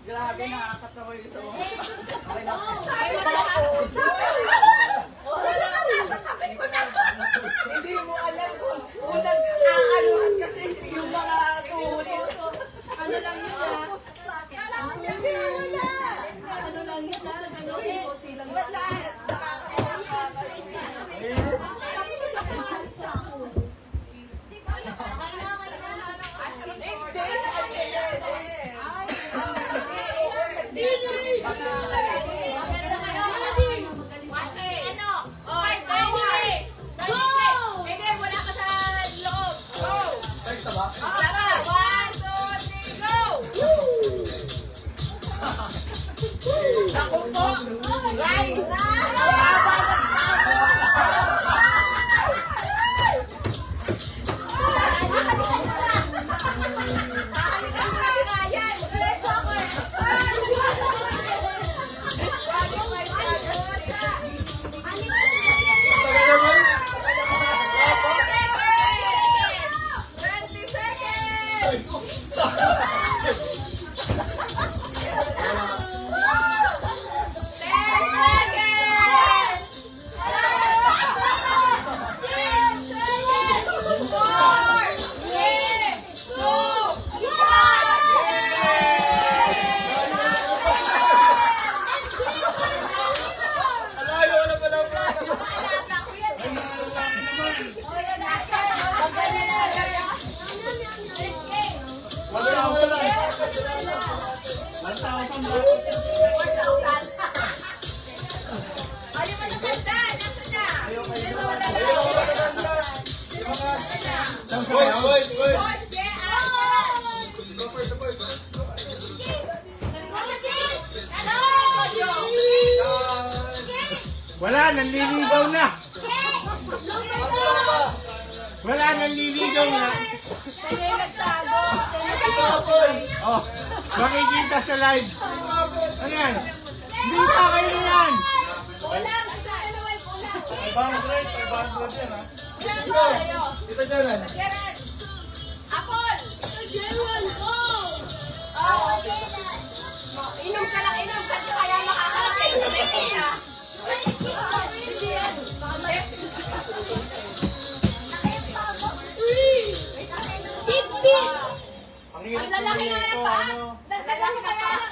Grabe, nakakatawa yung sa mga. Hindi mo alam kung unang aaluhan kasi yung mga tuhod. Ano lang yun ah? Ano lang yun ah? Konti lang yun. Wala, nanliligaw na. Wala, nanliligaw na. Oh, makikita sa live. Ano yan? Hindi pa kayo yan. Ibang grade yan ha. Ito dyan. Apol! Inom ka lang, inom ka kaya makakarating sa Pilipinas. Ang lalaki na yan pa. Lalaki pa yan.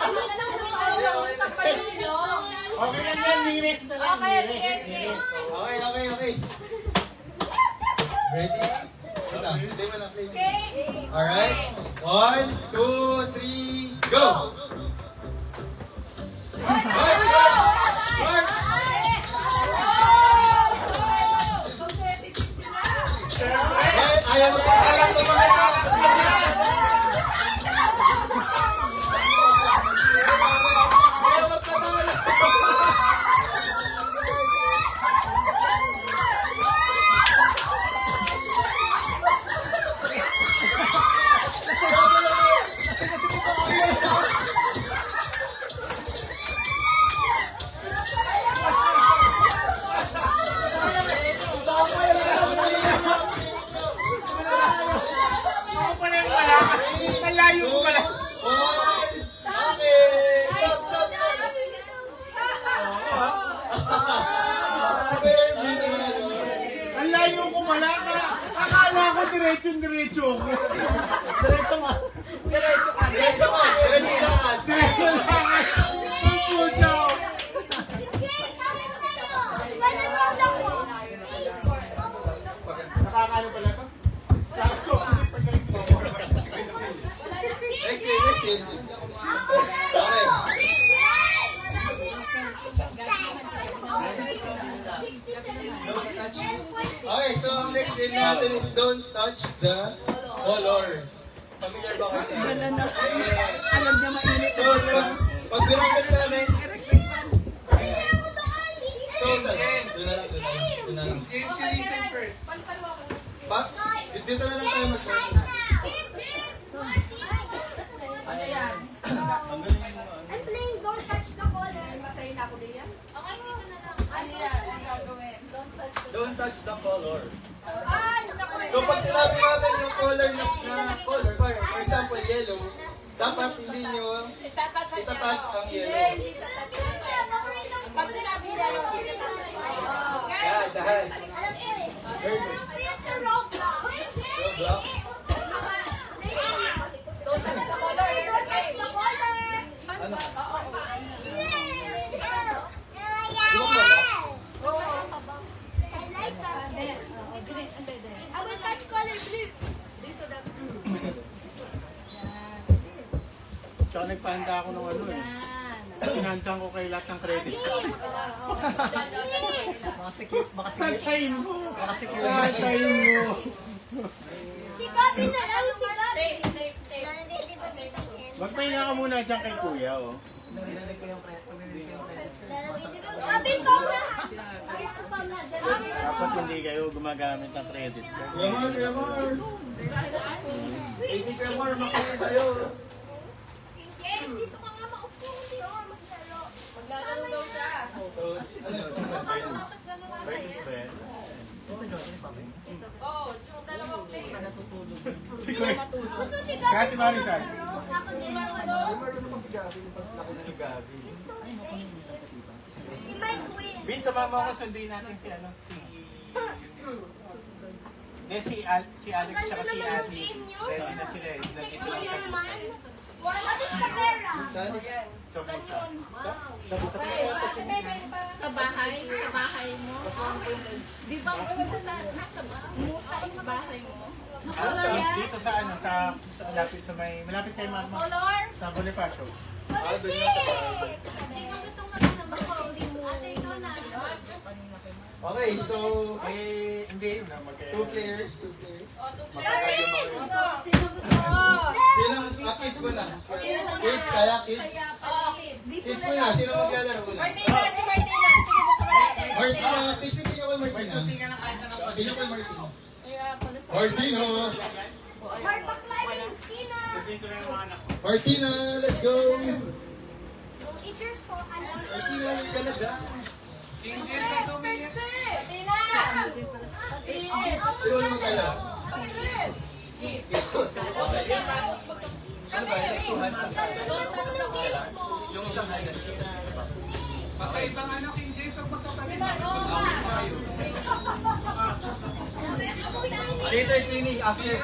Okay lang yan, niris na lang. Niris. Okay. Ready? Ito, play mo na, play mo. Alright. 1, 2, 3, go! Ayaw mo pa, ayaw mo pa. Malayo ko pala. Ang layo ko pala. Akala ko diretso-diretso. Diretso nga. Diretso lang. Diretso lang. Ang puto. Nakakano pala ito? Lakso. Next year. Okay. Okay, so ang next game natin is don't touch the color. Familiar ba kayo sa Alam niya mainit. So, pag binanggan namin, so, saan? Doon na lang. James, you listen first. Dito na lang tayo mag-start. Ano yan? don't touch the color. Ah, naku. So pag sinabi namin yung color na color, for example, yellow, dapat hindi nyo Itatouch itatouch ang yellow. Hindi itatouch yan. Pag sinabi niya yung itatouch mo. Okay? Yan, dahan. Very good. Roblox. Roblox. Don't touch the color. Ano? I will touch color blue. Dito daw. Tsaka nagpahanda ako ng ano eh. Pinandahan ko kay lahat ng credit. Patayin mo! Patayin mo! Si Gabi na lang, si Gabi. Magpahinga ka muna dyan kay kuya, oh. Gabi ko na. Dapat hindi kayo gumagamit ng credit. Yamar, yamar. 80 yamar, makuha tayo. Yes, dito ka nga maupo. Hindi ako maglaro. Maglalaro daw siya. So, ano? Bernice ba yan? Oo, yung dalawang play. Si kuya. Gusto si Si Gabi. Ate Marisan. Ako din marunong. Marunong pa si Gabi, lako na ni Gabi. So, he might win. Bin, sa mama ko sunduin natin si ano, si Alex tsaka si Ate. Ready na sila eh. Lagi sila sa naman. What is the pera? Chobusa. Sa bahay mo. Di ba nasa Musa is bahay mo? Dito sa ano, sa malapit sa may, malapit kay mama. Color? Sa Bonifacio. Doon na sa bahay. Sino gustong naman ng hindi mo? Ate, ikaw na. Okay, so, Hindi, yun na magkaya. 2 players, 2 players. Sino gusto? Sino, kids mo na. Kids, kaya kids. Kids mo na, sino maglalaro una? Martina, si Martina. Sige, buksan mo natin. Martina, fixin niyo kay May Martina. susi ka ng kahit anong Sino kay Martina? Kaya pala sa... Martina! Mark Baklay, Tina. Sundin ko na yung mga anak ko. Martina, let's go! Eat your salt. Martina, you're gonna dance. Martina! Sino na maglalaro? Ano ba? Like 2 hands sa side. Yung isang hand. Later cleaning after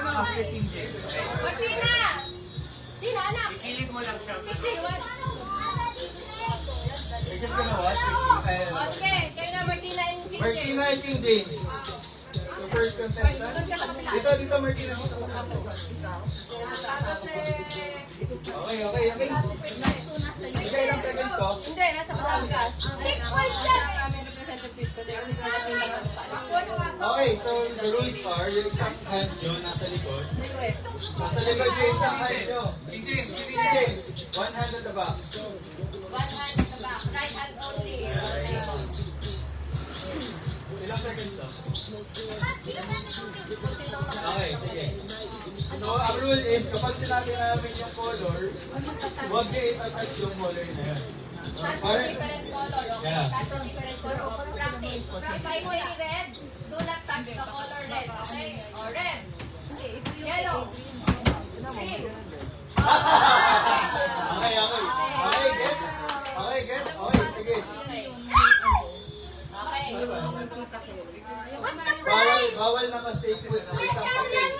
King James. Martina! Tina, anak! Ikilig mo lang siya. You're just gonna watch. Okay, kayo na Martina and King James. Martina and King James. The first contestant. Dito, Martina. Okay. Okay, ilang seconds to? Hindi, nasa Batangas. 6.7. Kami representative today. Okay, so the rules are, yung isang hand nyo nasa likod. Nasa likod yung isang hand nyo. King James, one hand at the back. One hand at the back, right hand only. Ilang seconds to? Okay, sige. So, ang rule is, kapag sinabi namin yung color, huwag nyo itatouch yung color na yan. That's a Alright? different color, okay? Yeah. That's a different color. Practice. If I say red, do not touch the color red, okay? Or red. Yellow. Green. Okay, get? Okay, get? Okay, sige. Okay. Okay. Bawal naka-stay put sa isang papel.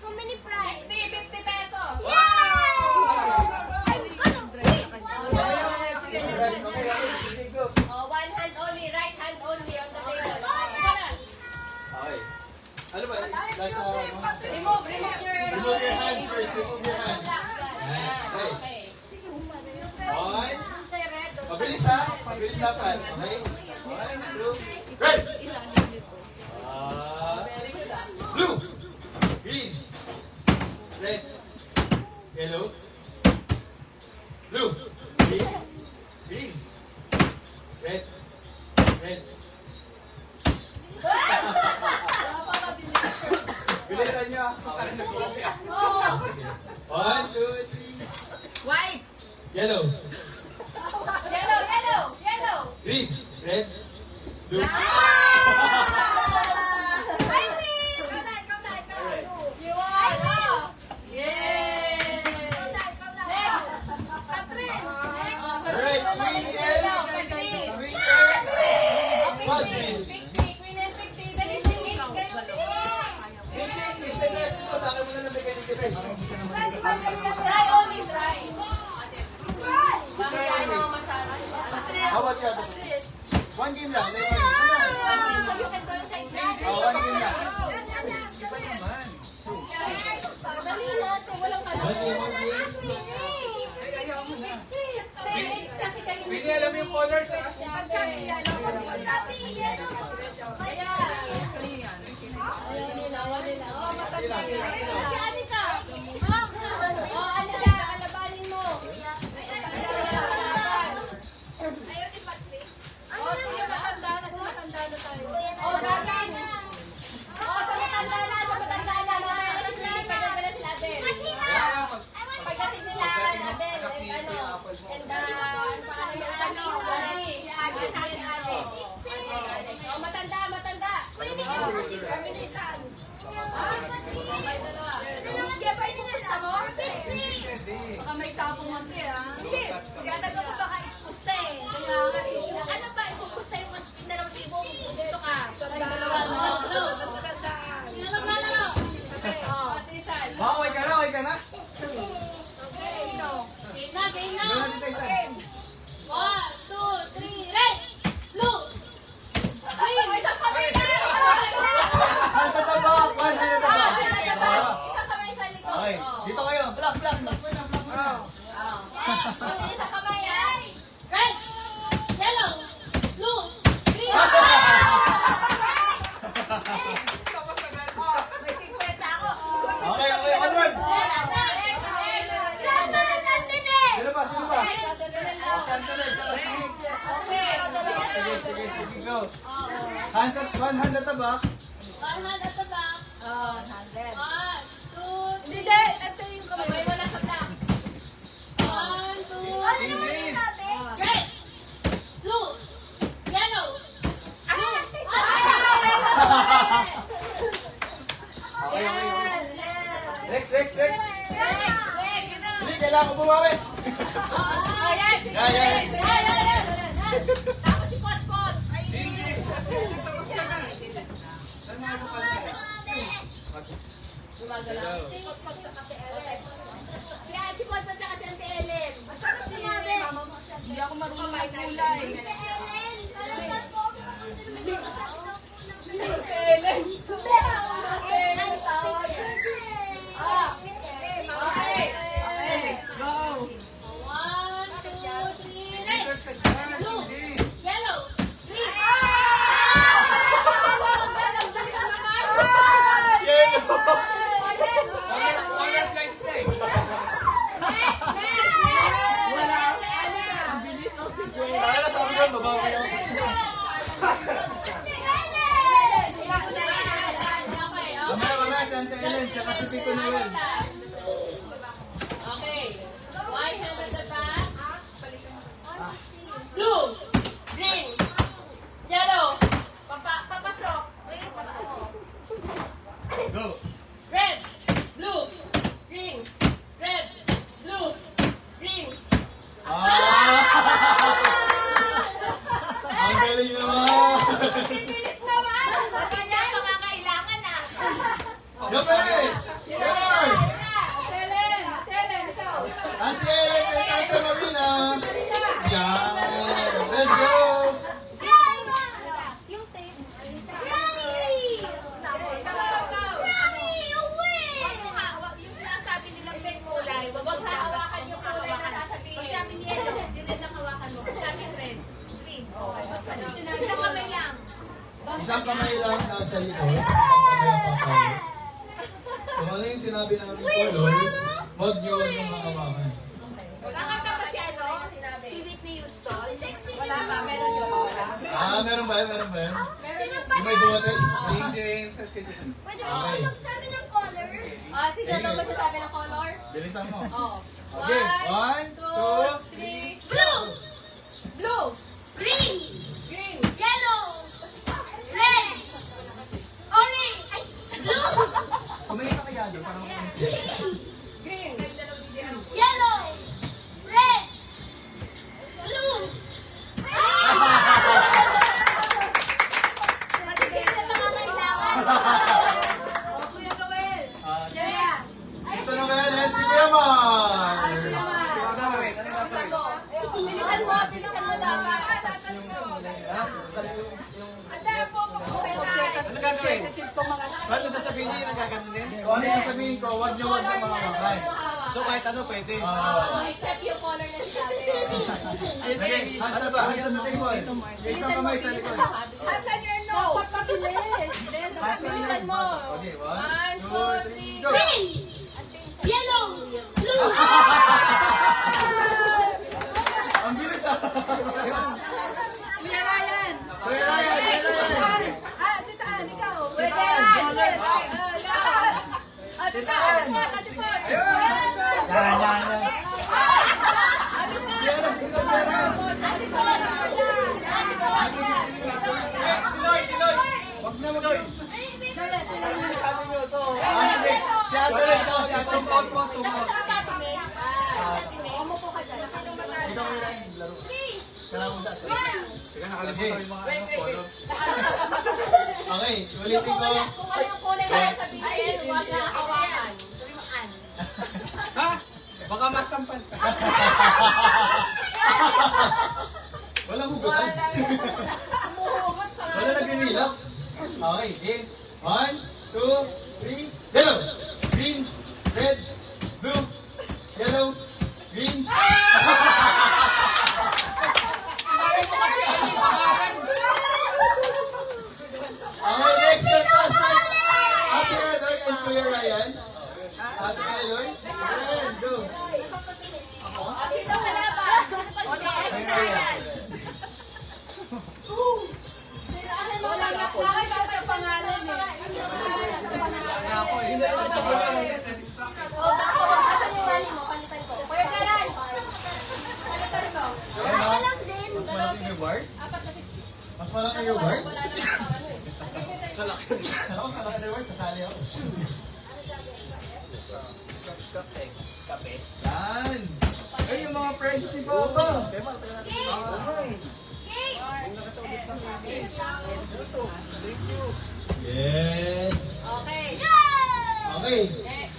How many prize? 50 pesos. I'm gonna win. Okay, sige, go. One hand only, right hand only on the table. Okay. Okay. Ano ba? Last na ako. Remove Remove your hand first. Remove your hand. Okay. Okay. Okay. Say red. Mabilis ha. Mabilis dapat. Okay. 1, 2, red! Blue! Green! Red! Yellow! Blue! Green! Green! Red! Red! Bilisan niyo. Okay. 1, 2, 3. White. Yellow! Yellow. Green! Red! Blue! Ah! Winnie, alam mo yung colors ha? Baka may tapong mati, ah. Hindi. Gano'n ko baka ipusta eh. Kaya nga, ano ba, ipupusta yung dalawang tibo, dito ka. Sino maglalaro? Okay ka na, okay ka na? Game na, game na. Doon natin tayo isa. 1, 2, 3, red! Blue! Hands at the back, one hand at the back. Okay, dito kayo. Block mo na, block mo na. Red! Yellow! Blue! Green! Okay, okay, onward. Red! Sino ba, sino ba? Santanel, saka Snake. Sige, go. One hand at the back. One hand at the back. 1, 2, Hindi, ito yung kamay. Wala sa black. 1, 2, red! Blue! Yellow! Blue! Okay, okay, okay. Next. Hindi, kailangan ko bumawi. Yan. Tapos si Pot. Kaya si Pot sa kasi Ate Ellen. Basta na sinabi. Hindi ako marunong magkulay. Ellen. Go. 1, 2, 3, red! Blue! Yellow! Green! Kaya sabi ko, babawi ako. Mamaya, si Ante Ellen, tsaka si Tito Noel. Okay. White hand at the back. Blue! Green! Yellow! Papasok. Go. Red! Blue! Green! Red! Blue! Green! Ang galing naman. Bilis naman. Kanya, makakailangan ah. Gabi! Gabi! Ellen, ikaw. Ante Ellen and Ante Marina. Yan. Let's go. Yung tape. Yung sinasabi nilang may kulay, wag hahawakan yung kulay na sasabihin. Pag sabi ni yellow, di red ang hawakan mo. Pag sabi red, green. Okay, basta sinabi isang kamay lang. Isang kamay lang nasa likod. Kamay ang papay. Kung ano yung sinabi namin color, huwag nyo yung makawakan. Nakanta ba si ano? Si Whitney Houston? Wala pa, meron yun. Meron ba yun? Meron yun. Yung may buhatin? Pwede ba ako magsabi ng colors? Sige, ano ba sasabi ng color? Bilisan mo. Oh. Okay, 1, 2, 3. Blue! Blue, Green! green, Yellow! Red! Orange! Ay! Blue! Kumain ka kaya doon? Parang green. Yellow! Red! Blue! Matigil na makakailangan. O, Kuya Joel. Jaya. Ito naman, and si Kuya Mar. Bilisan mo dapat. Ano gagawin? Ano sasabihin niya yung nagaganon din? O ano sasabihin ko, huwag niyo huwag na makamakay. So kahit ano pwede. Except yung color na sinabi. Okay, Ano ba? Hands on the table. Isang kamay sa likod. Asan your nose? Dapat pabilis. Bilisan mo. Okay, 1, 2, 3, go! Yellow! Blue! Ang bilis ah! Kuya Ryan. Kuya Ryan, Yes, Kuya Ryan. Tita Ann, ikaw. Pwede yan. Yes. Ate Tita Ann. Ann. Ate Pon. Yan, yan, yan. Ate Pon. Ate Pon. Siloy, Siloy! Wag na mag-oy! Dala, sila muna. Sabi nyo to. Si Ate Ray, si Ate Ray. Umupo ka dyan. Ikaw yung Ryan, laro. Kailangan mo sa Ate Ray. Sige, nakalimutan ko yung mga polo. Okay, ulitin ko. Kung anong kulay na sabihin, huwag na hawakan. Ha? Baka masampan ka. Walang hugutan. Umuhugot pa. Wala nag-relax. Okay, game. 1, 2, 3, yellow! Green, red, blue, yellow, green. Okay, next set last time. Ate Eloy and Kuya Ryan. Ate Eloy, Ryan, go. Sino kalaban? Kuya Ryan. Wala na siya sa pangalan eh. Asan yung wali mo? Palitan ko. Kuya Garan. Palitan ko. Mas malaki yung reward? Mas malaki yung reward? Wala na sa ano eh. Ako sa malaki reward, sasali ako. Yan! Ay, yung mga friends ni Papa! Yes! Okay. Okay.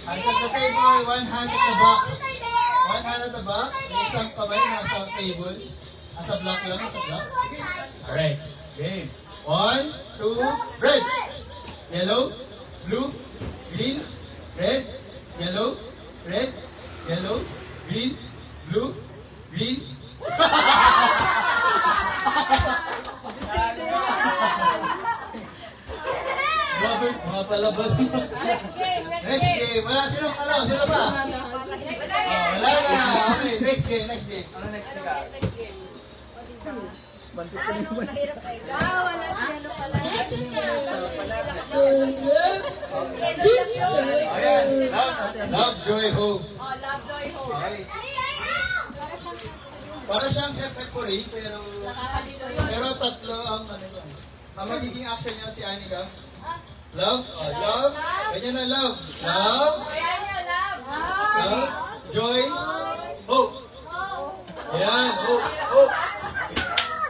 Hands at the table, one hand at the back. One hand at the back. Yung isang kamay nasa table. Nasa block lang, nasa block. Alright. Game. 1, 2, red! Yellow, blue, green, red, yellow, red, yellow, green, blue, green. Grabe, mga palabas. Game. Next game. Wala, sino ba? Oh, wala na. Okay, next game, next game. Ano next game ka? Wala siya no pala. Ayan, love, joy, hope. Oh, love, joy, hope. Okay. Para siyang effect ko rin, pero tatlo ang ano yan. Ang magiging action niya si Anika. Love, love, ganyan na love. Love, Ayan yun, love. love, joy, hope. Yan, hope, hope.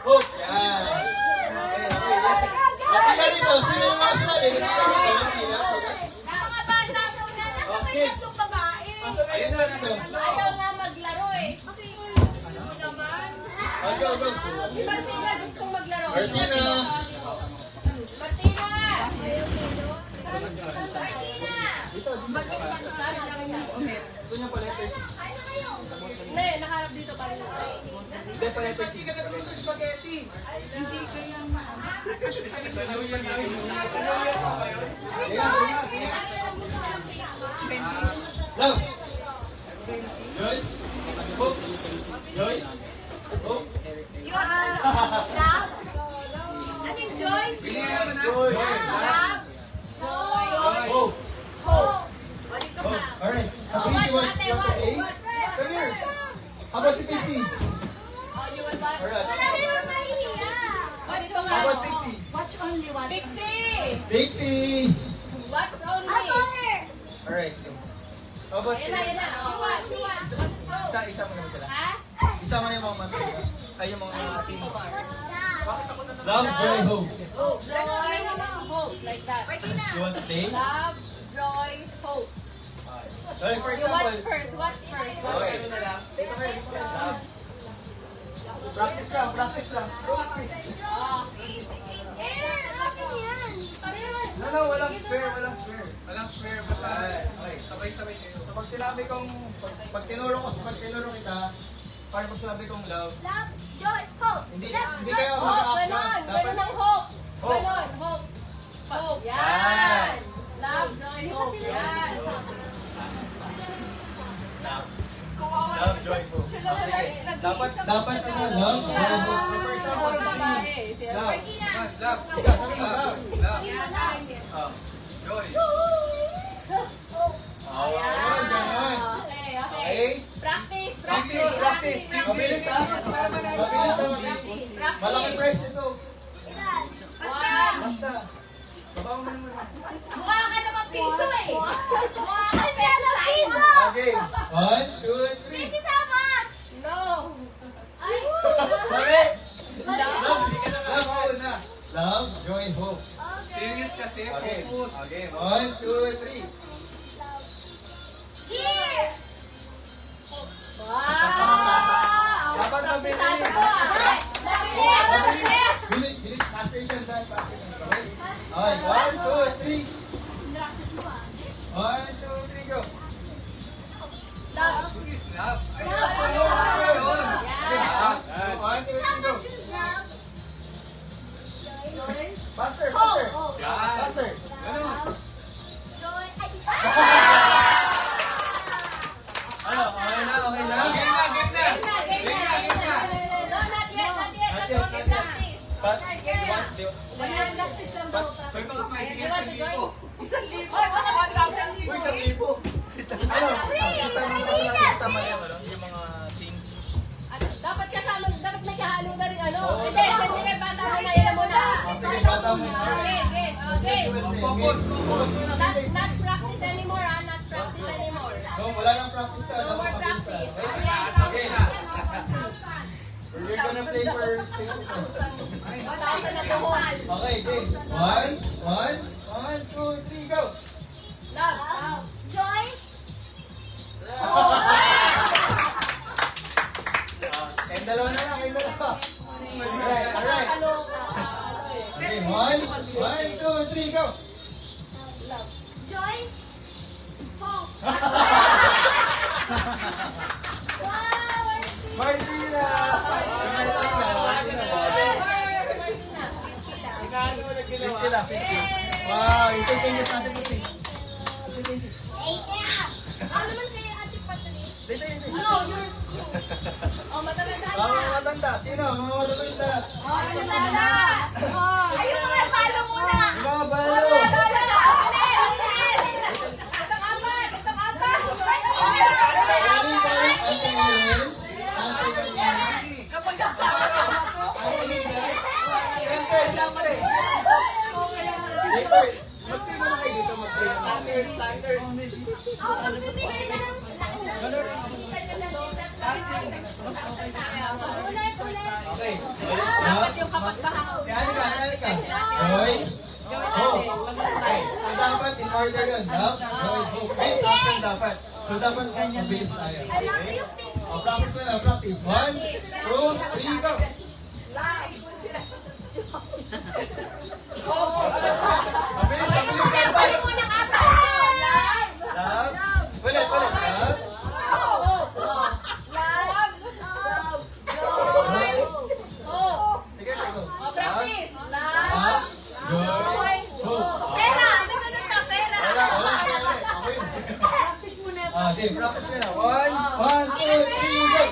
Hope, yan. Okay, okay. Kapila rito, sino yung mga sali? Kapila. Mga bata daw na nasa may Kids. tatlong babae. Asan na yun na rito? Ayaw nga maglaro eh. Go, go. Si Martina gustong maglaro. Martina. Martina! Gusto niya pala ito. Hindi, nakaharap dito pa rin. Hindi pala ito. Hindi ka nagluto spaghetti. Love. Joy. Hope. Joy. Hope. Love? Ano yung joy? Joy. Love? Hope. Hope. O, dito ka. Alright. Pixie, what? A? Come here. How about si Pixie? Oh, you want what? Alright. Marami naman mahihiya. Watch ko How nga. about Pixie? Watch only, watch. Pixie! Pixie. Watch only. Alright. How about si... Yan na. Oh, watch. Isa mo naman sila. Ha? Isa mo na yung mga masaya. Ay, yung mga teams. Love, joy, hope. Joy, hope. Like that. You want to play? Love, joy, hope. Okay, for You watch example. first. Watch first. Watch Okay. first. Love. Practice lang, practice lang. Oh. No, no, walang spare, walang spare. Walang spare, basta Okay. sabay-sabay kayo. So pag sinabi kong, pag tinuro kita, Paano pag sabi kong love? Love, joy, hope. Hindi kayo Hope, mag-up ganon. yun. Ganon ang hope. Hope. Ganon, hope. Hope. Yan. Yan. Love, joy, hope. Yan. Love, joy, hope. Sige. Dapat ano, love, joy, hope. So, for example, Ang babae. love. Love. Ikaw, sabi mo, love. Oh. Joy. Oh, yun, ganun. Okay, okay. Okay? Practice, Practice, practice. Mabilis ha. Mabilis ha, mabilis. Malaki press ito. One. Basta. Babaw mo naman. Mukha ka naman piso eh. Mukha ka piso. Okay. 1, 2, 3. No. Ay. Mali. Love, love, hope na. Love, joy, hope. Serious kasi. Okay. Focus. Okay. 1, 2, 3. Wow. Dapat mabilis. Sabi ko ah. Mabilis. Bilis, bilis. Faster dyan, dahil faster dyan. Okay? Okay. 1, 2, 3. 1, 2, 3, go. Love. Please, love. Ay, Love. ayun. Yan. 1, 2, 3, go. Faster, Hope. faster. Yan. Faster. Ganun. Ano? Okay na, okay na? Game na, game na. Game na, game na, game na. No, not yet, not yet. Not That's yet, okay, not yet. practice. But, do Ganyan, practice lang daw. Pwede ko kasi You bigyan want sa to libo. join? Ay, baka 1,000 Uy, 1,000. Ano? Kasama na kasi natin kasama yung mga teams. Ano, dapat kasama, dapat may kahalo na rin, ano? Oo. Hindi, sige, bata mo na, yan mo na. Sige, bata mo na. Okay, okay, okay. Focus. Focus mo na, Not, Pili. not practice anymore, ah, not practice anymore. No, wala nang practice na. No Dapat more mabilis na. practice. Okay? We're gonna play for 50. 1,000 na buhon. Okay, game. 1, 2, 3, go! Love. Kayong dalawa na lang, kayong dalawa. Alright, alright. Kaloka. Okay, 1, 2, 3, go! Martina! Martina! 50 na, 50. Wow, isang tingin natin po, please. Dito, dito. No, you're... Oh, mataganda Mga na. matanda. Sino? Mga matanda. Oh, mataganda. Oh. Ayun mga palo muna. Yung mga balo. Galing, galing. Ante Ellen. Ante Ellen. Kapag kasama ka mo. Siyempre, siyempre. Dito, magsino na kayo dito mag-play ng Thunders, Thunders. Okay. Dapat yung kapagbahaw. Kaya ka. Joy. Hope. Okay. So, dapat in order yun. Love, joy, hope. Wait, after dapat. So, dapat mabilis tayo. Okay? O, practice na lang, practice. 1, 2, 3, go. Mabilis, mabilis. Dapat. Ano muna ka pa? Love. Ulit, ulit. Love. Sige, sige. Love, joy, hope. Pera! Ano ka nang pera? Wala, wala. Okay. Okay, practice na. 1, 2, 3, go.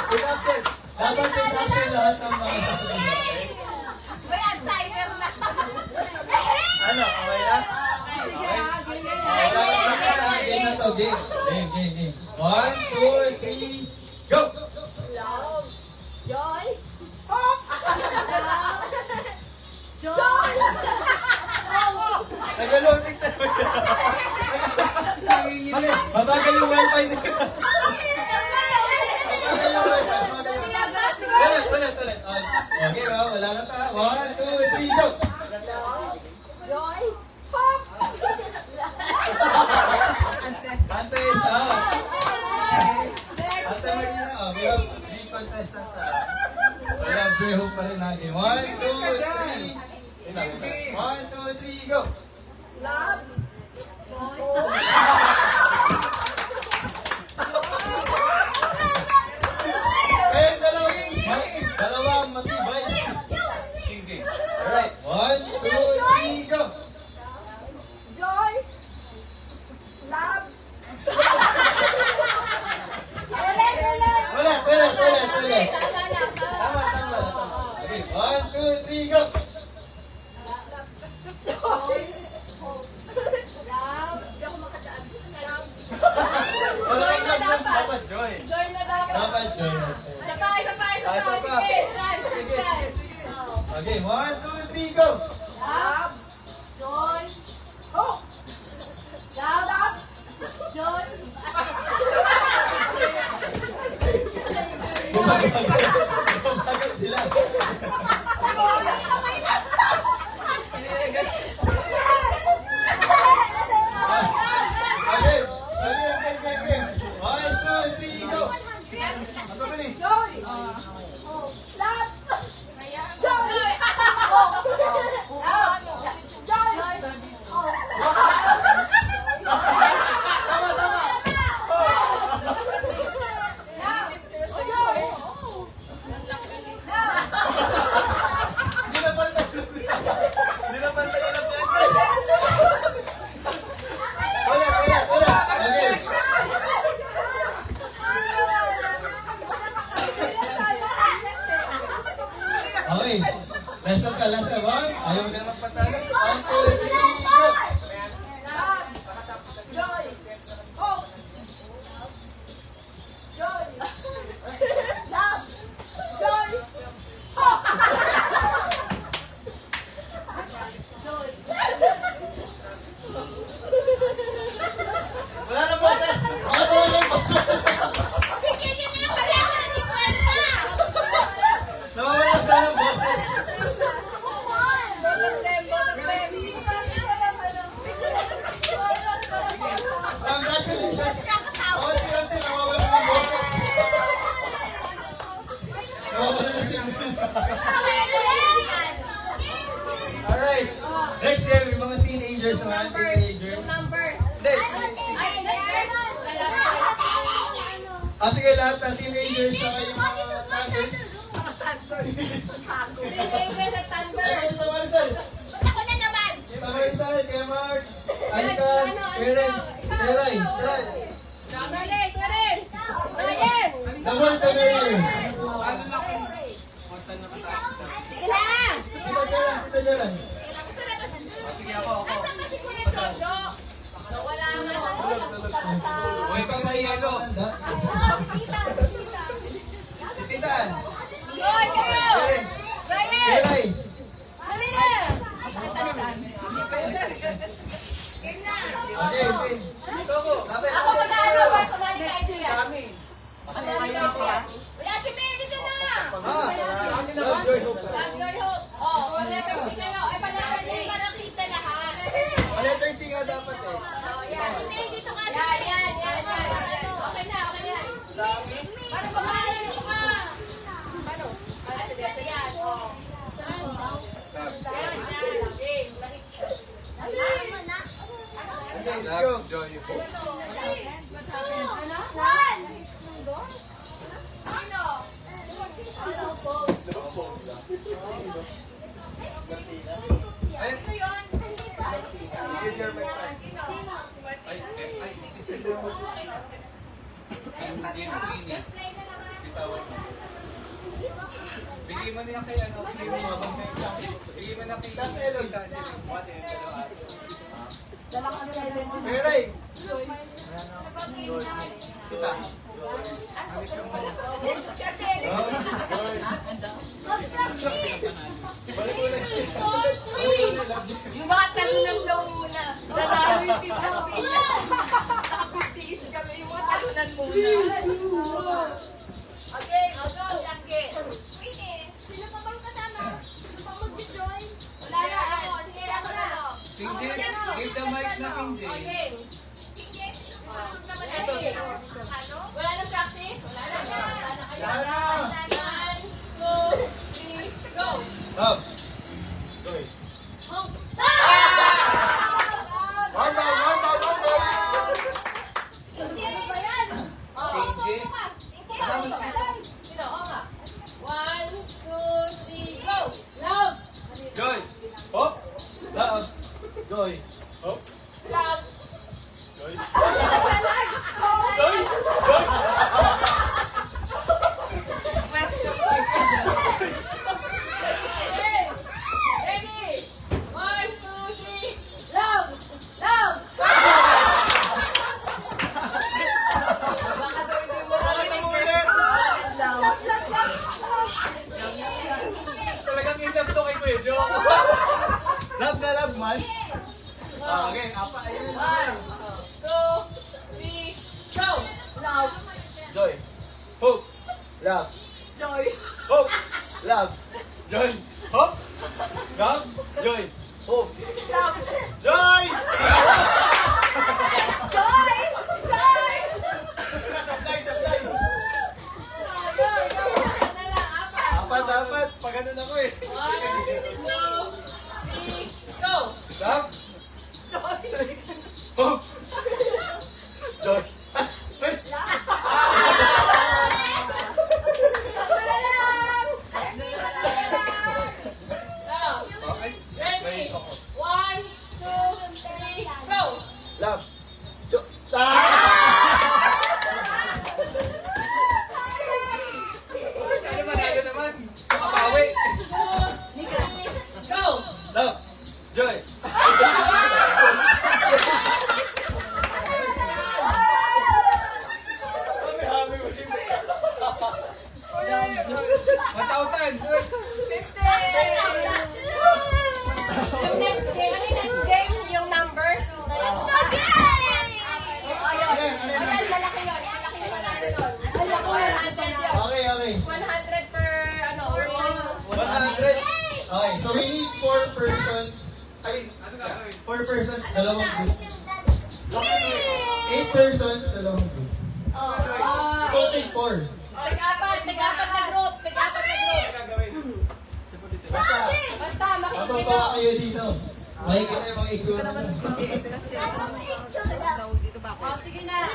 Pinapin. Dapat pinapin lahat ng mga sasabihin. Okay? May Alzheimer na. Ano, okay na? Wala na practice na. Game na to, game. Game, game, game. 1, 2, 3, go! Nag-loading sa Mali, babagal yung wifi nila. Babagal yung wifi. Ulit, ulit, ulit. Okay, wala na ta. 1, 2, 3, go! Ante siya. Ate Marina, we have 3 contestants. So, we have Joy Hope pa rin natin. 1, 2, 3. 1, 2, 3, go! Joy, Joy. Sabay, sabay, Ah, sabay. isa pa. Sige, Sige. Okay, 1, 2, 3, go! Love. Joy. Oh. Love. Joy. Bumagal sila. Okay, game. 1, 2, 3, go! Mas mabilis. Tama, tama. Hindi na pantay. Hindi na pantay na lang yan. Wala. Okay. Okay. Last up ka, last up. Ayaw mo na naman patalo. 1, 2, 3, go! Wala na boses! Wala na boses! Nawawala sila ng boses! Congratulations! Konti-konti, nawawala ng boses! Nawawala na sila. Alright. Next game, yung mga teenagers naman. Teenagers. Hindi. Sige, lahat ng teenagers sa yung mga toddlers. Ay, ito Marisol. Ito Marisol, kay Mark, Anika, Terence, Teray, Teray. Double the winner. Ito dyan. Uy, pag naiyago. Titan. Terence. Teray. Okay, okay. Lapit, lapit. Letter C nga dapat eh. Okay, let's go. Joy. Ay, sister mo. Hindi na Queenie. Bitawan mo. Bigay mo niya kay ano, bigay mo mga bangkay. Bigay mo na kay Tita. Teray. Kita. Yung mga talunan daw muna. Nanalo yung Tita Pina. Naka-50 each kami. Yung mga talunan muna. Okay, I'll go. Okay. Sino pa bang kasama? Sino pa mag-join? Wala na. Ako. Sige, ako na. King James, give the mic na King James. Okay. Wala na practice? Wala na. Wala na kayo. Wala na. 1, 2, 3, go! Up. Go. Home. One down. Sino ba yan? King James. Kasama sa akin. Sino? Oo nga. 1, 2, 3, go! Love! Joy. Hop. Love. Joy. Hop. Love! Joy. Love. Joy. Hope. Love. Joy. Hope. Love. Joy. Hope. Love. Joy! Joy! Joy! Sablay, sablay. Apat. Pag ganun ako eh. 1, 2, 3, go! Love. Hope. Joy. Ready? 1, 2, 3, go! Love. Ano manalo naman? Makabawi. Go! Love. Joy. Hami-hami mo rin. 1,000. Yung next game, ano yung next game? Yung numbers? Let's go game! Ayan, malaki yun. Malaki yung panalo nun. Ang laki 100 yun. Okay. 100 per, ano, 100. Okay, so we need 4 persons. Ay, 4 persons, dalawang group. 8 persons, dalawang group. So take 4. Tig-apat na group. Tig-apat na group. Basta, Mababa makikita. kayo dito. Makikita yung mga itsura nyo. Oh, sige na.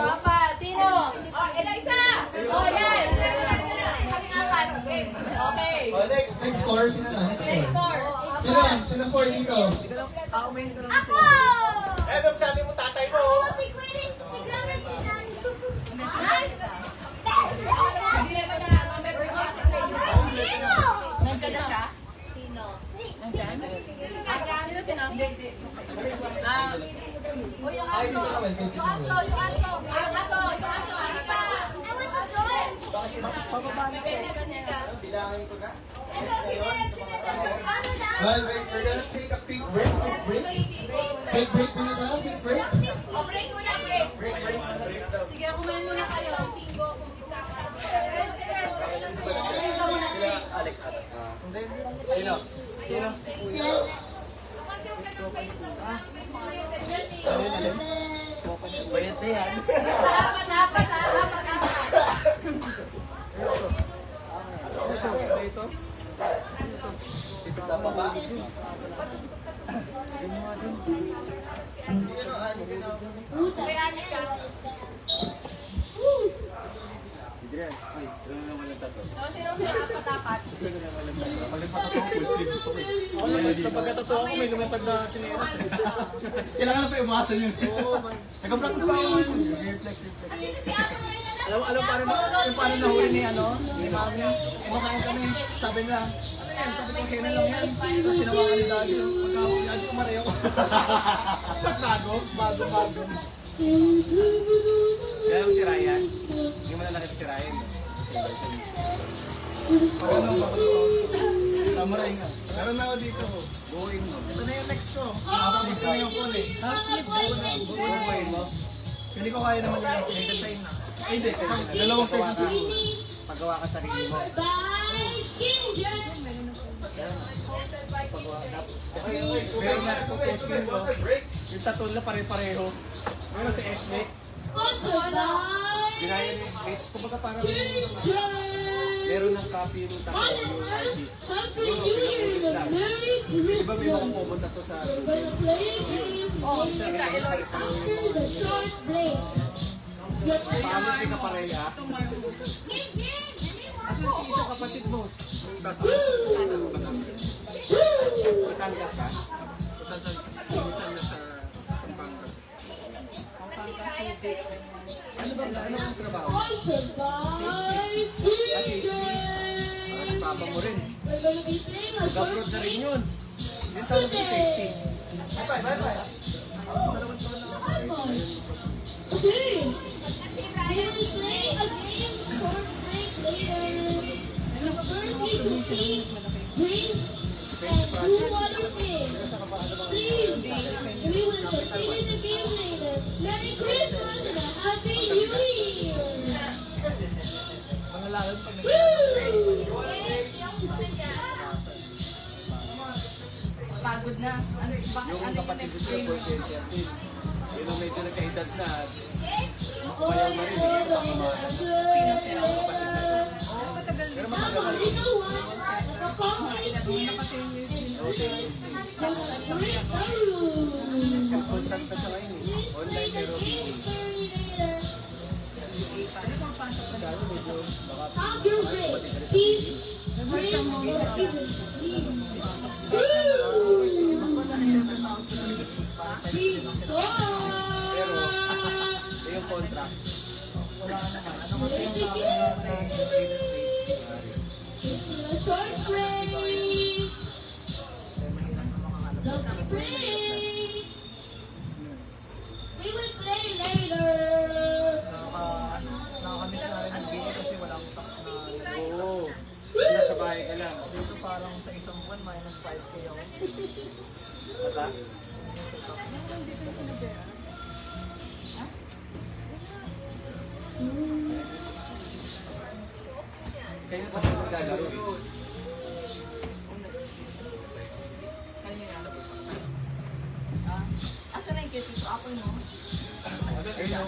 Apat. Sino? Eliza! Oh, yan. Okay. Okay. Oh, next score. Sino na? Next Next score. score. Sino 4 dito? Ako! Edo, sabi mo tatay mo. Si Queenie, si Grandma, si Nando. Ay! Hindi na ba na number 1? Nino! Nandiyan na siya? Sino? Sino? Ah, O yung Ay, aso. dito naman. Yung aso. Ano pa? I want to join. Bilangin ko na. Ano na? Well, we're gonna take a quick break. Quick break muna tayo. Quick break. O, break muna, break. Break. sige, kumain muna kayo. Sila Alex ata. Sino? Bayad na yan. Apat. Sa baba. Kaya niya. Sino apat-apat? Pagkatotoo ko, may lumipad na chinelas. Kailangan na pa umasan yun. Nag-practice pa ako. Reflex. Alam paano nahuli ni Mami? Kumakain kami. Sabi nila, ano yan? Sabi ko, kainan lang yan. Tapos sinawakan ni Daddy. Pagkahuli, Daddy, kumareho ko. Bago. Kaya mo si Ryan? Hindi mo na nakita si Ryan. Samurai nga. Meron na ako dito. Going mo. Ito na yung next ko. Nakapagis ko na yung phone eh. Going mo. Hindi ko kaya naman yung may design na. Ay hindi. Dalawang side na. Paggawa ka sarili mo. Meron na ito testing ko. Yung tattoo na pare-pareho. Meron si S-Lex. Ginaya ni S-Lex. Kumbaga parang meron ng copy ng tattoo yung artist. Iba may mga pumunta to sa paano hindi ka pareha? Asan si isa kapatid mo? Batangas ka? Saan na sa Pampanga? Ano ang trabaho? Kasi papa mo rin. Mag-upload na rin yun. Yung tawag ng safety. Bye. Okay. We will play a game short break later. First we compete, drink, and who won the game. Please, we will continue the game later. Merry Christmas and a Happy New Year! lalo pag nag-play. Pagod na. Ano, bakit Yung ano yung kapatid next ko game? po, yun ang medyo nagkaedad na. For Mayaw na rin, hindi pa kumakain. Pero matagal na rin. You know what? Naka-conference here. Contract na siya ngayon eh. Online pero How do you rate? Please bring your favorite team. Please go! yung contract. Short break! Long break! We will play later! Nakakamiss na rin ang game kasi walang tax na. Oo. Nasa bahay ka lang. Dito parang sa isang buwan, minus 5K ako. Bata? Kayo pa siya maglalaro eh. Asa na yung kitty ko? Ako no? Ayun no?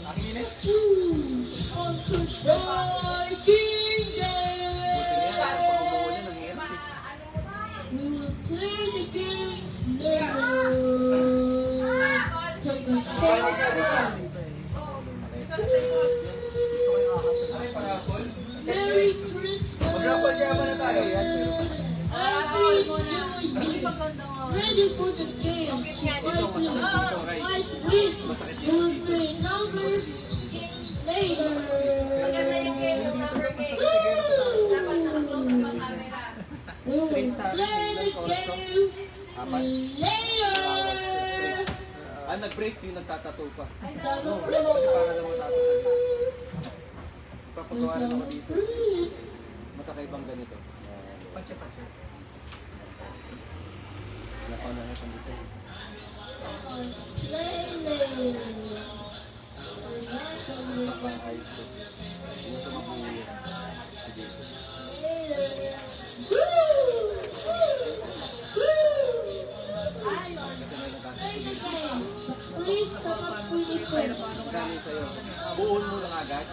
Aking init. On to Viking Day! We will play the games later! Take a shot! Merry Christmas! Happy New Year! Ready for the game! Fight win! We will play numbers games later! We will play the games later! Nag-break yung nagtatato pa. Double Para lang matatato. Papagawa rin ako dito. play! Matakaibang ganito. Pache-pache. Napana na sa dito. Pang high school. Yung sa mga sige. Please stop up with the phone. Dami sa'yo. Buon mo lang agad.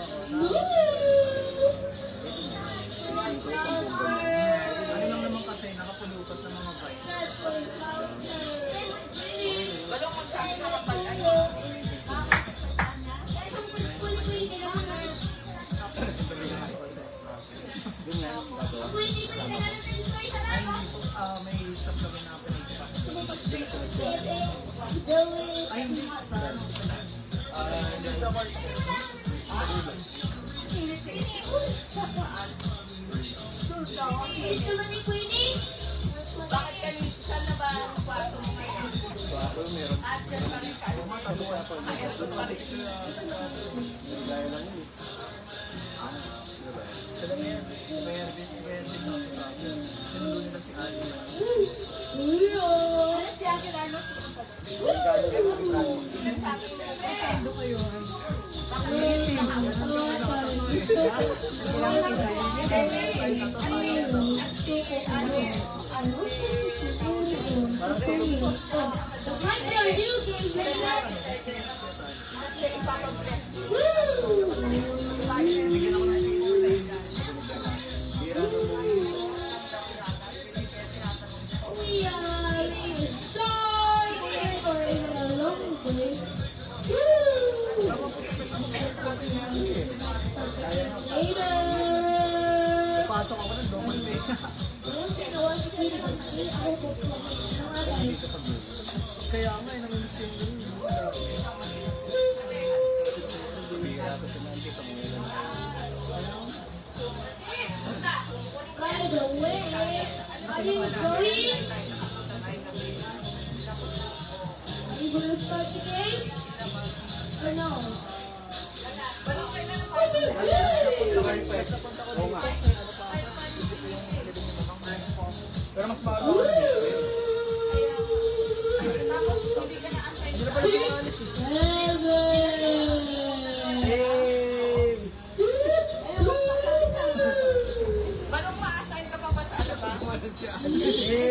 Ano lang naman kasi nakapulupat ng mga bike. Balong magsabi sa kapag ano. Yun nga yung gagawa. May stop kami na pinagpa. Ay, hindi. Sa Bakit kanisa na ba ang kwarto mo ngayon? Kwarto, meron. At yan pa rin kayo. Gaya lang yun. Sila na yan. Bayar din. Sinulo nila si Ali. Ano si Ate Lalo? Nagsabi ko na Pasok ako ng double pay. Kaya nga, nangimiss ko yung ganun. Bumira ko sa nandito mo yun. By the way, are you going? Are you going to start the game? Or no? Oo nga. Pero mas bago ako na dito. Hindi na pala siya maalis eh. Sino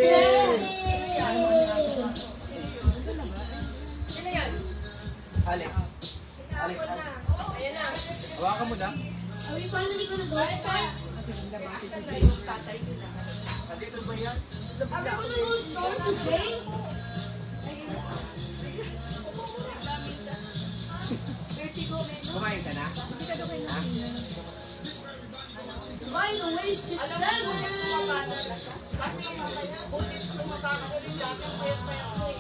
yan? Alex. Alex. Ayan na. Hawakan mo na. Are we finally gonna go? Are Nandito ba yan? we gonna go store today? Kumain ka na? By the way, it's 7. Kasi ulit sumabaka ulit dati ang payat-payat ko eh.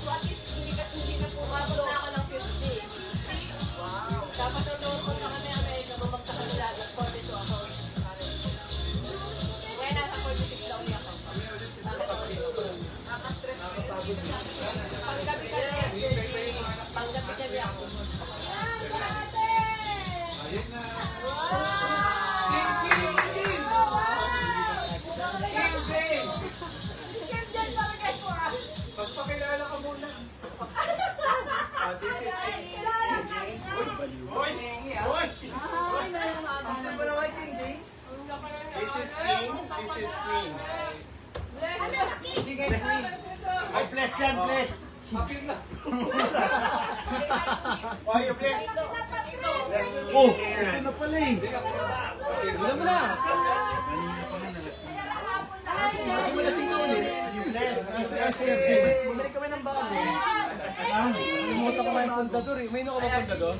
So at least hindi na pumabot na ako ng 50. Wow. Dapat ang noon ko sa kanya Amerika, bumagta ka nila agad. 42 ako. Kaya nasa 46 daw niya ako. Nakaka-stress ko yun. Panggabi ka na yesterday. Panggabi ka niya ako. Pagpakilala ka muna. This is Hoy, hingi ah. Hoy! Asan ba naman King James? This is King. This is Queen. Hindi kayo Queen. Ay, bless yan, bless. Happy na. Oh, you bless. Oh, ito na pala eh. Wala mo na. Hindi mo na sinuli. You bless. Bumalik kami ng bago. Limutan ko yung pundador eh. May nako ba pundador?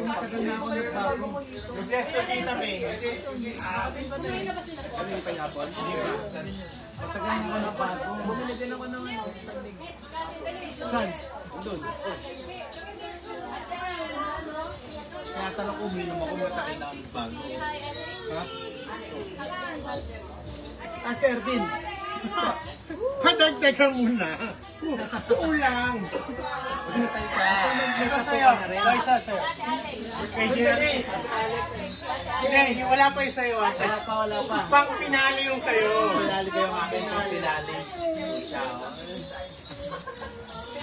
Matagal na ako nagbago. You bless to Tita May. Ano yung pineapple? Matagal na ako nagbago. Bumili din ako ng saging. Saan? Doon. Kaya talagang uminom ako matagal na ako nagbago. Ha? Ah, Sir Din. Padagdagan muna. Kulang. Ito sa'yo. Isa sa'yo. Kay Jerry. Hindi, wala pa yung sa'yo. Wala pa. Pang pinali yung sa'yo. Pinali ko yung akin. Pang pinali.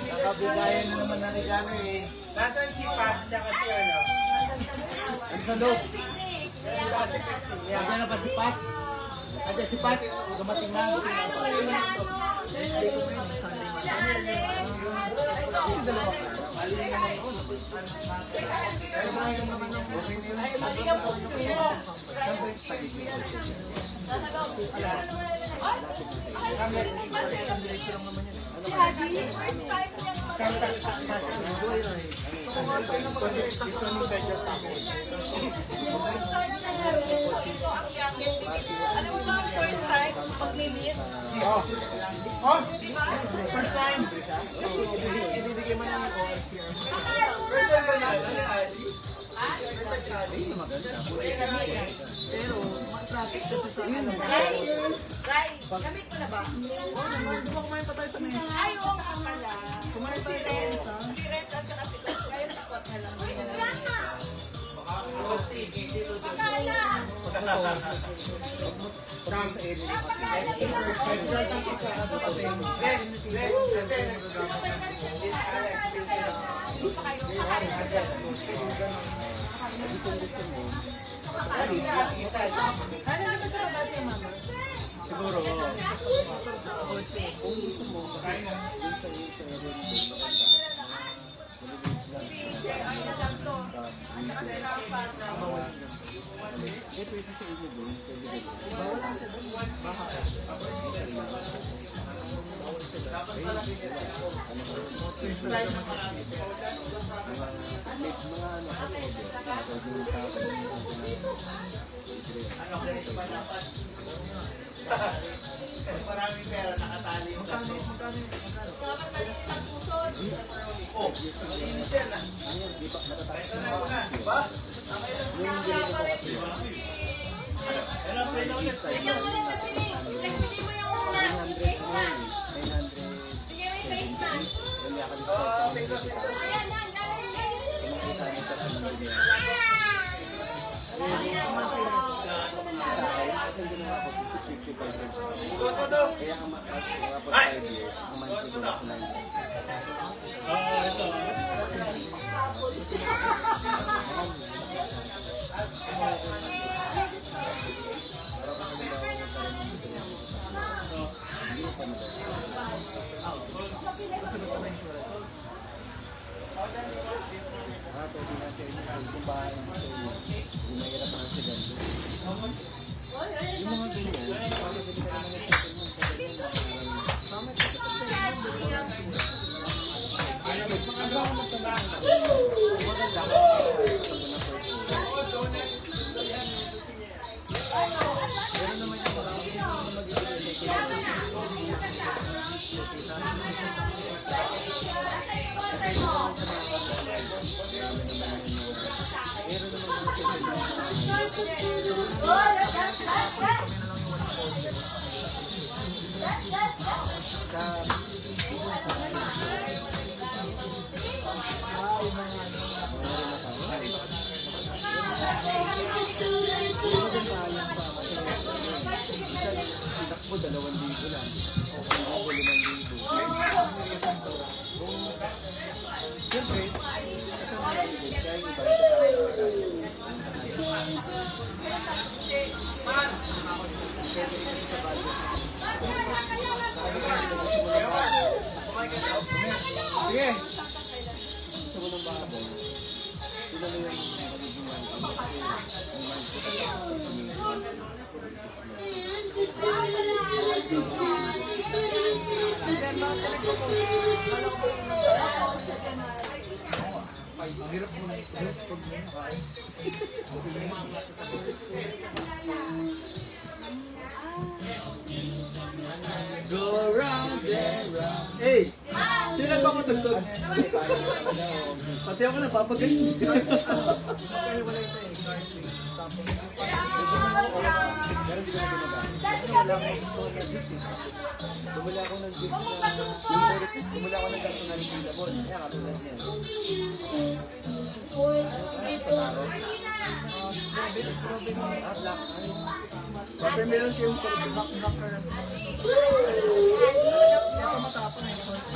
Nakabigayan na naman na regalo eh. Nasaan si Pat? Tsaka si ano? Ano sa loob? Nandiyan na ba si Pat? Nandiyan si Pat? Dumating na. Si Haji, first time niya alam mo ba ang first time pag-meet? Oh, first time. Ibibigay mo na ng OSR. First time ba na? Pero, traffic kasi sa ano. Ray, gamit mo na ba? Di ba kumain pa tayo sa mesa? Ay, oo nga pala. Kumain Si tayo sa Ren, mesa. si Ren at saka si Ren. Kaya sakot na lang. Siguro. Maraming pera nakatali yung kasi. Dapat maliit ang pusod. Oh, malinis yan ah. Ito na muna, di ba? Tingnan mo ulit sa piling. Nagpili mo yung una. Face mask. Tingnan mo yung face mask. Ayan, Ikot mo to. Ay! Ikot mo to. Ito. Sagot ko na yung sura. Pwede na siya yung bahay mo. Yung mahirap na siya ganito. Yung mga ganyan, paano pwede ka naman takbo 2,000 lang. Ako 5,000. Siyempre, kaya yung iba sige! Gusto ko ng baboy. Sila na yung ang hirap mo na i-rest pag mo nakain. Go round and round. Hey! Sino nagpapatugtog? Pati ako napapagaling. Bumula ako ng gift na bumula ako ng gasto na rin yung labon. Kaya katulad niya. Watermelon ko yung knocker. Matapon eh. Parang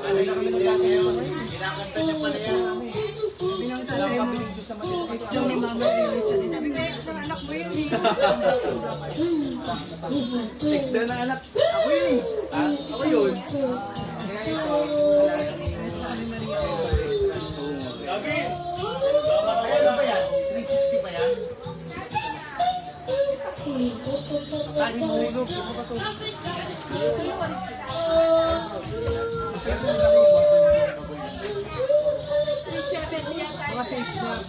ano na kami nagkakayo? Kinakanta niya pala yan. Binangta na yung Diyos na matulog. Yung ni Mama Elisa. Sabi ko, ex ng anak mo yun. Ex daw ng anak. Ako yun eh. Ako yun. Kaya Gabi! Ano ba yan? 360 ba yan? Tali mo hulog. Ito pa so. Mga safe na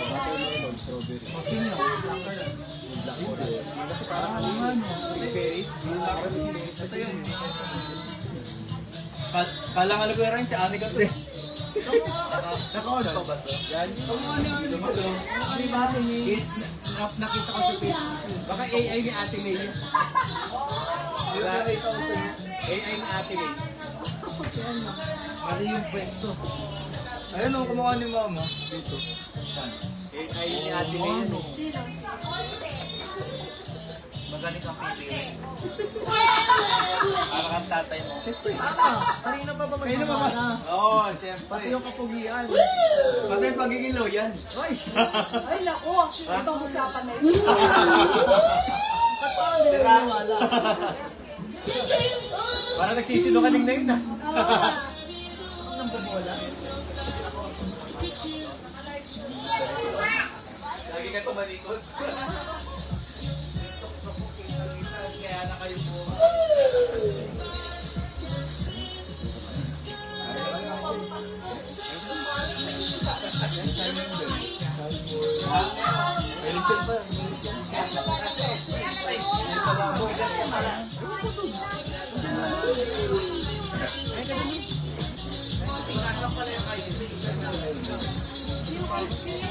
watermelon, strawberry. Masinyo, blackberry. Parang aliman. Blackberry. Ito yun. Kalang ano ko rin si Ami kasi. Naka-on pa ba ito? Yan. Nakita ko sa Facebook. Baka AI ni Ate May. AI ni Ate May. Mali yung pwesto. Ayun o, kumukha ni Mama. Dito. AI ni Ate May. Magaling ang pipili. Para kang tatay mo. Siyempre. Kanina pa ba masama? Oo, siyempre. Pati yung kapugian. Pati yung pagiging loyan. Ay, naku. Ibang usapan na yun. Ba't parang hindi na wala? Parang nagsisinungaling na yun na. Anong bumuwala? Lagi ka tumalikod. Kaya na kayo po.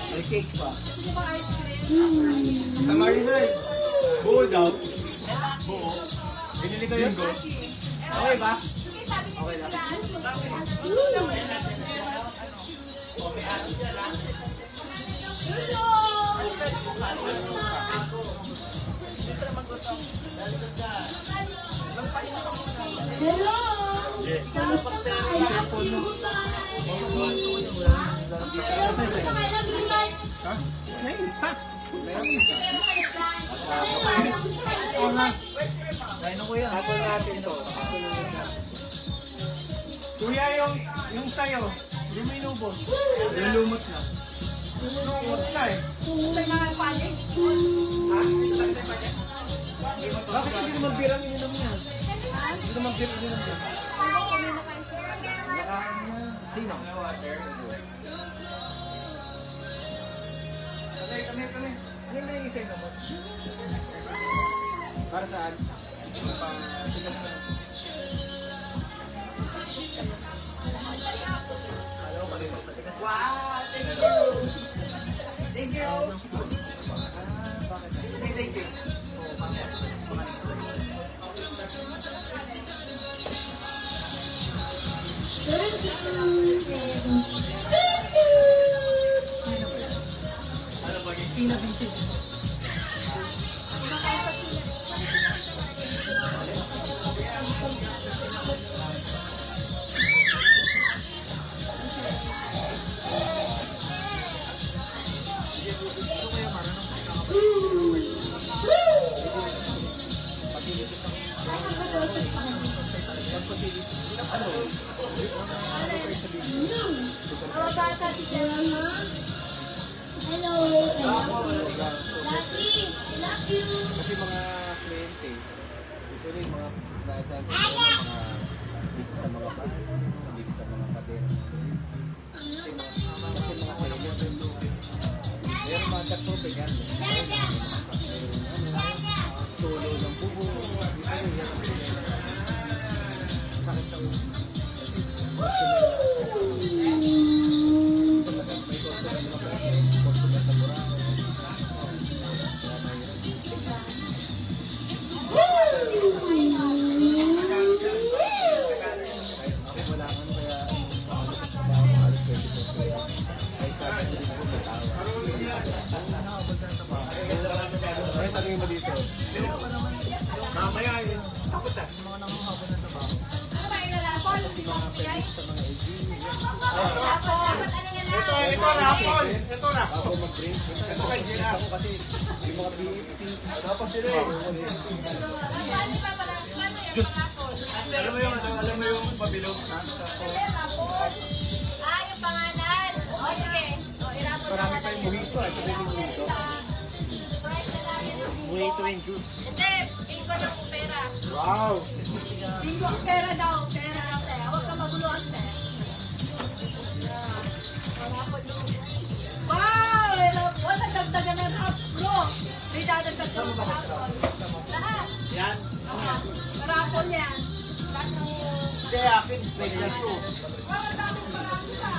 May cake pa. Sa Marisol, buo daw. Buo. Binili ko yun, go. Okay ba? Okay lang. Hello! Yes. Kaya kuya. Hapon natin to. Kuya, yung sayo, hindi mo inubos. Yung lumot na. Lumot na eh. Sa mga panig. Bakit hindi naman birang ininom niya? Hindi naman birang ininom niya. Sino? Kami. Ano yung isa yung naman? Para saan? Pang-sigas na. Alam mo, palimaw sa tigas. Wow, thank you. Thank you. Bakit? Thank you. Oo, mamaya. Ano ba yung pinabisi? Mga bata si Jelma. Hello. Lucky. Love you. Kasi mga kliyente, usually mga nasa mga dito sa mga bar, dito sa mga kadena. Kasi mga seller, meron mga katubig yan. Solo ng bubo, dito rin yan. Sakit sa ulo. Ay, tanongin mo dito. Mamaya yun. Tapos na. Mga nanguhabol ng trabaho. Ano ba yung lalapon? Ito rapol. Ito na. Ako mag-drink. Ito kay Gina. Ako kasi yung mga BFC. Tapos sila eh. Alam mo yung pabilog? Yung pangalan. O, sige. O, irapon Marami tayong mojito. Ito din yung mojito. Mojito and juice. Hindi, iba ng pera. Wow! Bingo, pera daw. Pera daw, te. Huwag ka maguluhan, te. Wow! Wala nagdagdagan ng half, bro. May dadagdag ka ng rapol. Lahat. Yan. Rapol yan. Lahat ng... Hindi, akin. Special to. Wow, dami marami ka.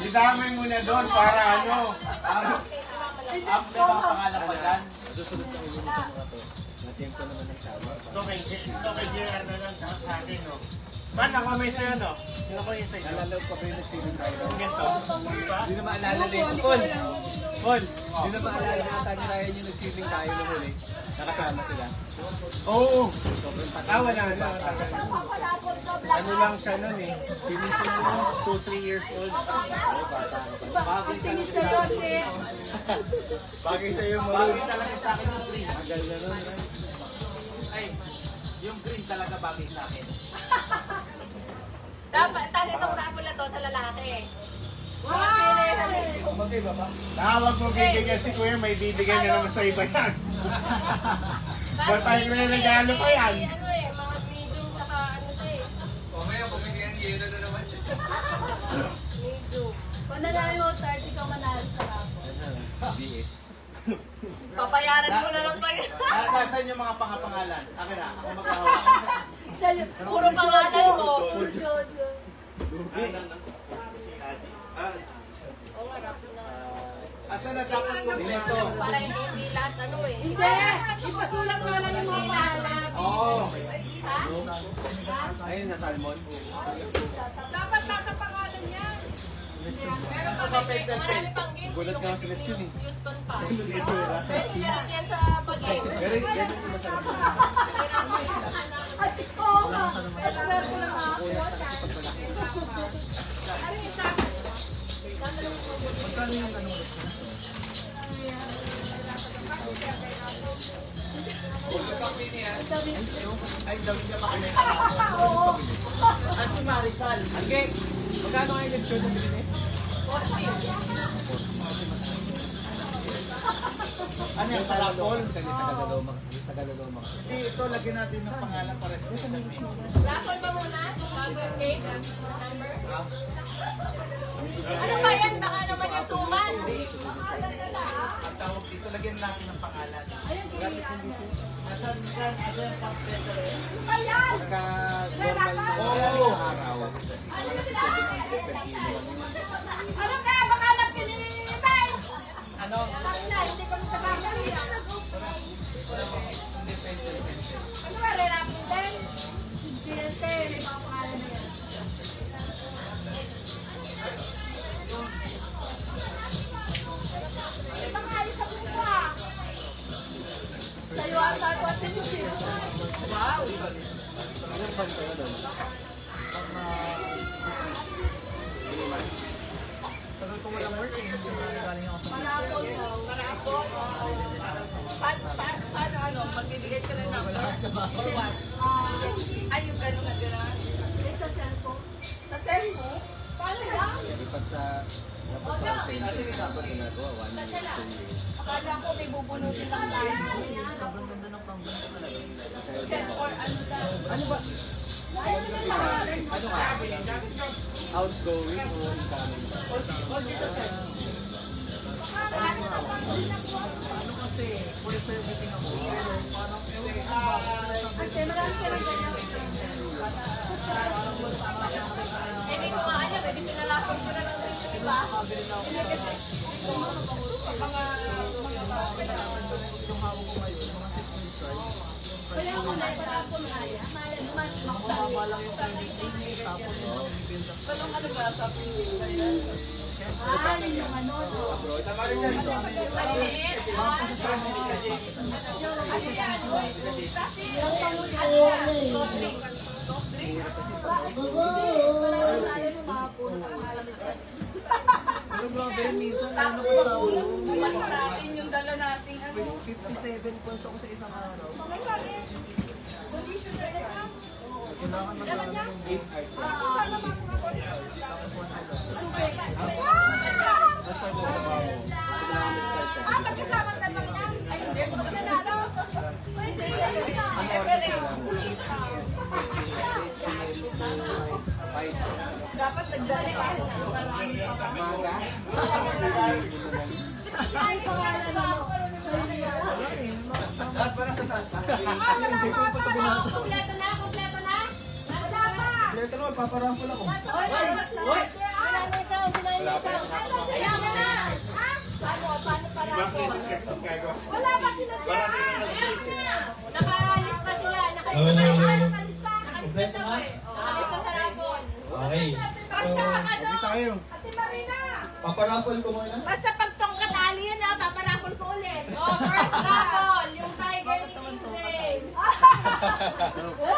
Idamay muna doon para ano. After ang pangalan pa dyan. Susunod na ulo nito mga to. Na-tempo naman ng sabi. Ito kay JR na lang sa akin, no? Man, ako may sa'yo, no? Sino ko yung sa'yo? Nalalaw pa kayo nag-swimming tayo. Ganito. Hindi na maalala na yung Paul. Paul, hindi na maalala na ata ni Ryan yung nag-swimming tayo na huli. Nakasama sila. Oo. Sobrang Tawa na, ano? Rapol sa Ano lang siya nun eh. Swimming siya nun, 2-3 years old. Bagay Tingin sa yun, eh. Bagay sa'yo, Bagay Marun. talaga sa akin yung green. Magal na nun, Ryan. Ay, yung green talaga bagay sa akin. Dapat, tali itong rapol na to sa lalaki. Wow! Magay ba ba? Nawag mo bibigyan si Kuya, may bibigyan niya naman sa iba yan. Ba't tayo may regalo pa yan? Ano eh, mga medium saka ano siya eh. Mamaya, pumigyan yelo na naman siya. Medium. Kung nanalo mo 30 ka manalo sa rapol. BS. Papayaran mo na lang pa yun. Nasaan yung mga pangapangalan? Akin na, ako magkahawak. Isa yun, puro pangalan mo. Jojo. Oo nga, rapol na. Asan na dapat mo dito? Para hindi lahat ano eh. Hindi. Ipasulat mo na lang yung mga pangalan. Oo. Ha? Ayun na, salmon. Dapat nasa pangalan niya. Pero marami pang games. Gulat nga si Lechon eh. Houston pa. Pwede yan sa pag-game. Pero ganyan yung masarap. Asiko ka. Eswerte na ako. Ano yung isa? Magkano yung ano? Ay, daw niya makakita. Ah, si Marisol. Okay. Magkano kayo nag-show na binili? Ano yung Tagalog? Tagalog. Hindi, ito lagyan natin ng pangalan para sa Raffle pa muna, bago yung cake, number. Ano ba yan? Baka naman yung suman. Ang tawag dito, lagyan natin ng pangalan. Ayun, kaya Nasaan ka? Nasaan yung pang-center? Pagka-normal na Oo. araw, Ano ka? Baka lang pinilibay. Ano? Hindi ko sa bahay. Hindi pwede. Ano ba? Re-rapping din? Siyente, may mga pangalan na yan. Pangalan sa buka. Sa'yo ata ko at pinusin. Wow! Tagal ko walang work eh. Kasi galing ako sa Paano ano? Magbibigay ka ng number? Or what? Ay, yung gano'n na gano'n? Sa cellphone. Sa cellphone? Paano yan? lipat sa dapat sa center, dapat ginagawa 1 year, 2 years. Akala ko may bubunutin lang tayo. sobrang ganda ng pang-banda talaga. Or ano daw? Ano ba? Ayun yung pangalan. Ano ka? Outgoing o incoming? Ano kasi, full servicing ako. Parang Ate, marami ka rin ganyan. Eh, may kumahan niya, pwede pinalapag ko na lang rin, di ba? Hindi kasi, yung hawak ko ngayon, mga security cards. wala ko na ito po na yan. Mababa lang yung credit, tapos yung build up. Anong ano ba? Sabi yun yung ano. Maliliit. Pero grabe, minsan ano ko sa ulo. Sa akin yung dala nating ano. 57 pesos ako sa isang araw. Conditioner yan. Kailangan masama yung 8 hours. Nasa mo trabaho, kailangan mag-start ka. Magkasama naman yan. Ay, hindi. Magkasama. Pwede sa dapat nagdala ka. Maga? Ay, pangalan mo. Para sa taas pa. Kompleto na. Wala pa. Ito naman, paparaffle ako. Oy! Marami ito, sinayin ito. Ayan mo na! Ha? Paano para ako? Wala pa sila dyan! Ayan na! Nakalis pa sila. Nakalis pa sa rapon. Okay. Basta pag ano? tayo. Ate Marina! Paparaffle ko muna. Basta pag tongkatali yan ha, paparapol ko ulit. Oh, first rapol! Yung tiger ni King James.